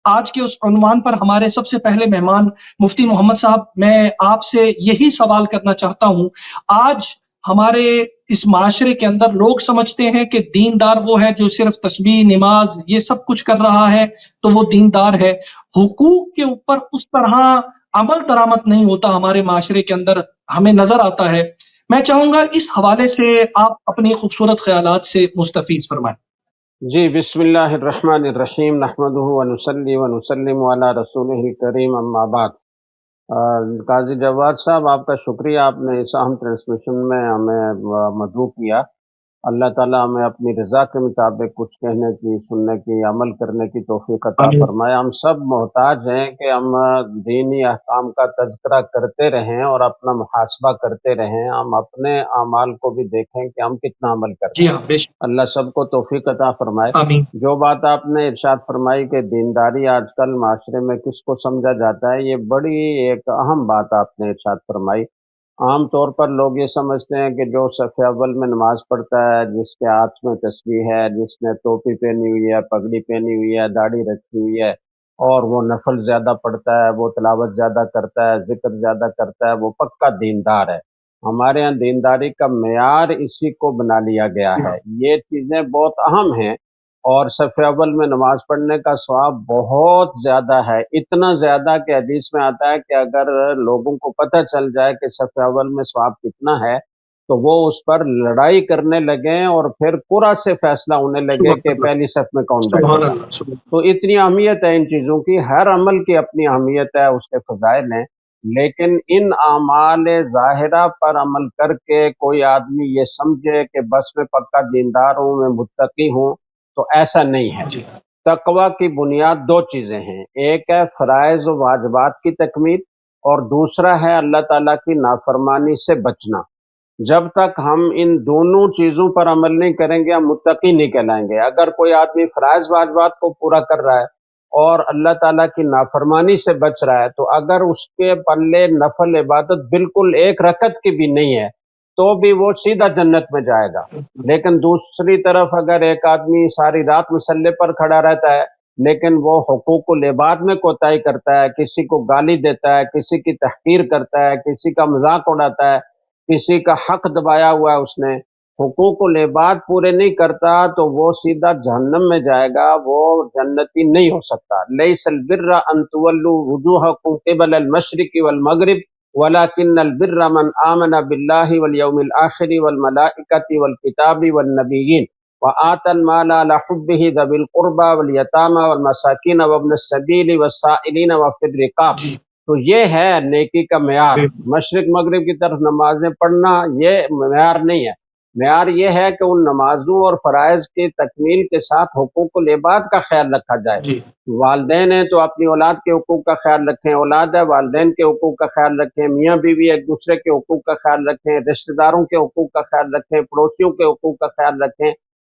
آج کے اس عنوان پر ہمارے سب سے پہلے مہمان مفتی محمد صاحب، میں آپ سے یہی سوال کرنا چاہتا ہوں۔ آج ہمارے اس معاشرے کے اندر لوگ سمجھتے ہیں کہ دیندار وہ ہے جو صرف تسبیح، نماز یہ سب کچھ کر رہا ہے تو وہ دیندار ہے۔ حقوق کے اوپر اس طرح عمل درآمد نہیں ہوتا ہمارے معاشرے کے اندر، ہمیں نظر آتا ہے۔ میں چاہوں گا اس حوالے سے آپ اپنی خوبصورت خیالات سے مستفیض فرمائیں۔ جی، بسم اللہ الرحمن الرحیم، نحمدہ ونصلی ونسلم علی رسولہ الکریم، اما بعد۔ قاضی جواد صاحب، آپ کا شکریہ، آپ نے اس اہم ٹرانسمیشن میں ہمیں مدعو کیا۔ اللہ تعالیٰ ہمیں اپنی رضا کے مطابق کچھ کہنے کی، سننے کی، عمل کرنے کی توفیق عطا فرمائے۔ ہم سب محتاج ہیں کہ ہم دینی احکام کا تذکرہ کرتے رہیں اور اپنا محاسبہ کرتے رہیں، ہم اپنے اعمال کو بھی دیکھیں کہ ہم کتنا عمل کر رہے جی ہیں۔ ہاں، بے شک، اللہ سب کو توفیق عطا فرمائے۔ آمین۔ جو بات آپ نے ارشاد فرمائی کہ دینداری آج کل معاشرے میں کس کو سمجھا جاتا ہے، یہ بڑی ایک اہم بات آپ نے ارشاد فرمائی۔ عام طور پر لوگ یہ سمجھتے ہیں کہ جو صف اول میں نماز پڑھتا ہے، جس کے ہاتھ میں تسبیح ہے، جس نے ٹوپی پہنی ہوئی ہے، پگڑی پہنی ہوئی ہے، داڑھی رکھی ہوئی ہے، اور وہ نفل زیادہ پڑھتا ہے، وہ تلاوت زیادہ کرتا ہے، ذکر زیادہ کرتا ہے، وہ پکا دیندار ہے۔ ہمارے ہاں دینداری کا معیار اسی کو بنا لیا گیا ہے۔ یہ چیزیں بہت اہم ہیں، اور صف اول میں نماز پڑھنے کا ثواب بہت زیادہ ہے، اتنا زیادہ کہ حدیث میں آتا ہے کہ اگر لوگوں کو پتہ چل جائے کہ صف اول میں ثواب کتنا ہے تو وہ اس پر لڑائی کرنے لگیں اور پھر قرعہ سے فیصلہ ہونے لگے کہ پہلی صف میں کون بیٹھے سبحان گا۔ اللہ، سبحان اللہ۔ تو اتنی اہمیت ہے ان چیزوں کی، ہر عمل کی اپنی اہمیت ہے، اس کے فضائل ہیں، لیکن ان اعمال ظاہرہ پر عمل کر کے کوئی آدمی یہ سمجھے کہ بس میں پکا دیندار ہوں، میں متقی ہوں، تو ایسا نہیں ہے۔ جی تقوی کی بنیاد دو چیزیں ہیں، ایک ہے فرائض و واجبات کی تکمیل، اور دوسرا ہے اللہ تعالیٰ کی نافرمانی سے بچنا۔ جب تک ہم ان دونوں چیزوں پر عمل نہیں کریں گے ہم متقی نہیں کہلائیں گے۔ اگر کوئی آدمی فرائض واجبات کو پورا کر رہا ہے اور اللہ تعالیٰ کی نافرمانی سے بچ رہا ہے، تو اگر اس کے پلے نفل عبادت بالکل ایک رکعت کی بھی نہیں ہے تو بھی وہ سیدھا جنت میں جائے گا۔ لیکن دوسری طرف اگر ایک آدمی ساری رات مصلی پر کھڑا رہتا ہے لیکن وہ حقوق العباد میں کوتاہی کرتا ہے، کسی کو گالی دیتا ہے، کسی کی تحقیر کرتا ہے، کسی کا مذاق اڑاتا ہے، کسی کا حق دبایا ہوا ہے، اس نے حقوق العباد پورے نہیں کرتا تو وہ سیدھا جہنم میں جائے گا، وہ جنتی نہیں ہو سکتا۔ لیس البر ان تولوا وجوہکم قبل المشرق والمغرب ولكن البر من آمن بالله واليوم الآخر والملائكة والكتاب والنبيين وآتى المال على حبه ذوي القربى واليتامى والمساكين وابن السبيل والسائلين وفي الرقاب۔ تو یہ ہے نیکی کا معیار۔ مشرق مغرب کی طرف نمازیں پڑھنا یہ معیار نہیں ہے، معیار یہ ہے کہ ان نمازوں اور فرائض کی تکمیل کے ساتھ حقوق العباد کا خیال رکھا جائے۔ والدین ہیں تو اپنی اولاد کے حقوق کا خیال رکھیں، اولاد ہے والدین کے حقوق کا خیال رکھیں، میاں بیوی ایک دوسرے کے حقوق کا خیال رکھیں، رشتہ داروں کے حقوق کا خیال رکھیں، پڑوسیوں کے حقوق کا خیال رکھیں۔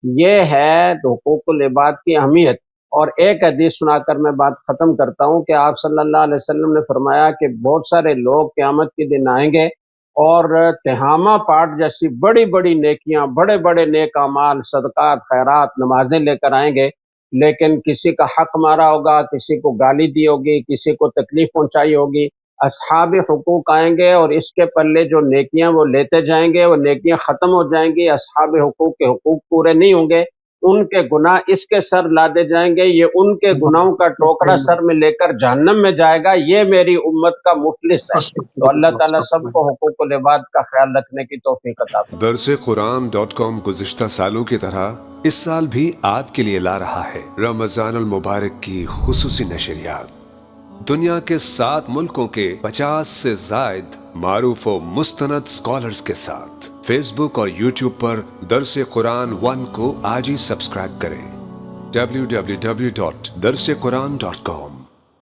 یہ ہے حقوق العباد کی اہمیت۔ اور ایک حدیث سنا کر میں بات ختم کرتا ہوں کہ آپ صلی اللہ علیہ وسلم نے فرمایا کہ بہت سارے لوگ قیامت کے دن آئیں گے اور تہامہ پاٹ جیسی بڑی بڑی نیکیاں، بڑے بڑے نیک اعمال، صدقات، خیرات، نمازیں لے کر آئیں گے، لیکن کسی کا حق مارا ہوگا، کسی کو گالی دی ہوگی، کسی کو تکلیف پہنچائی ہوگی۔ اصحاب حقوق آئیں گے اور اس کے پلے جو نیکیاں وہ لیتے جائیں گے، وہ نیکیاں ختم ہو جائیں گی، اصحاب حقوق کے حقوق پورے نہیں ہوں گے، ان کے گناہ اس کے سر لادے جائیں گے، یہ ان کے گناہوں کا ٹوکرا سر میں لے کر جہنم میں جائے گا، یہ میری امت کا مفلس ہے۔ تو اللہ تعالیٰ سب کو حقوق العباد کا خیال رکھنے کی توفیق عطا فرمائے۔ درسقرآن.com گزشتہ سالوں کی طرح اس سال بھی آپ کے لیے لا رہا ہے رمضان المبارک کی خصوصی نشریات۔ دنیا کے 7 ملکوں کے 50 سے زائد معروف و مستند اسکالرز کے ساتھ فیس بک اور یوٹیوب پر درس قرآن 1 کو آج ہی سبسکرائب کریں۔ www.darsequran.com